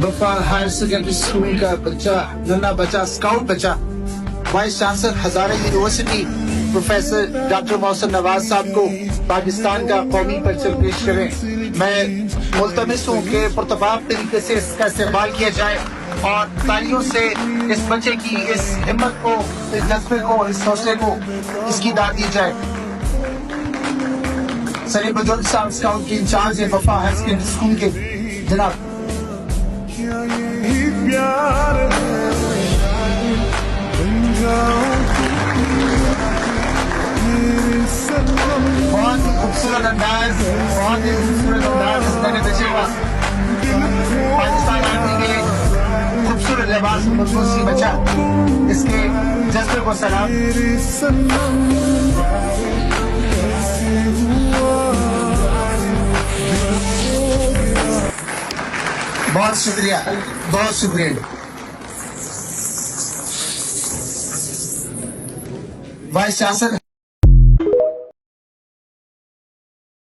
Bappa higher secondary school का बच्चा, नन्हा बच्चा, स्काउट बच्चा, vice chancellor Hazare university professor doctor Mohsin Nawaz साहब को पाकिस्तान का कौमी परचम पेश करें। मैं मुल्तमिस हूँ कि पुरतबाब तरीके से इसका इस्तेमाल किया जाए और तालियों से इस बच्चे की इस हिम्मत को, इस जज्बे को, इस हौसले को इसकी दाद दी जाए। सलीम बुजुर्ग साहब स्काउट के इंचार्ज है वफा हायर सेकेंडरी स्कूल के, जनाब। बहुत ही खूबसूरत अंदाज, बहुत ही खूबसूरत अंदाज इस नन्हे बच्चे का। पाकिस्तान आर्मी के खूबसूरत लिबास में मजबूत बच्चा, इसके जज्बे को सलाम। बहुत शुक्रिया, बहुत शुक्रिया। Vice chancellor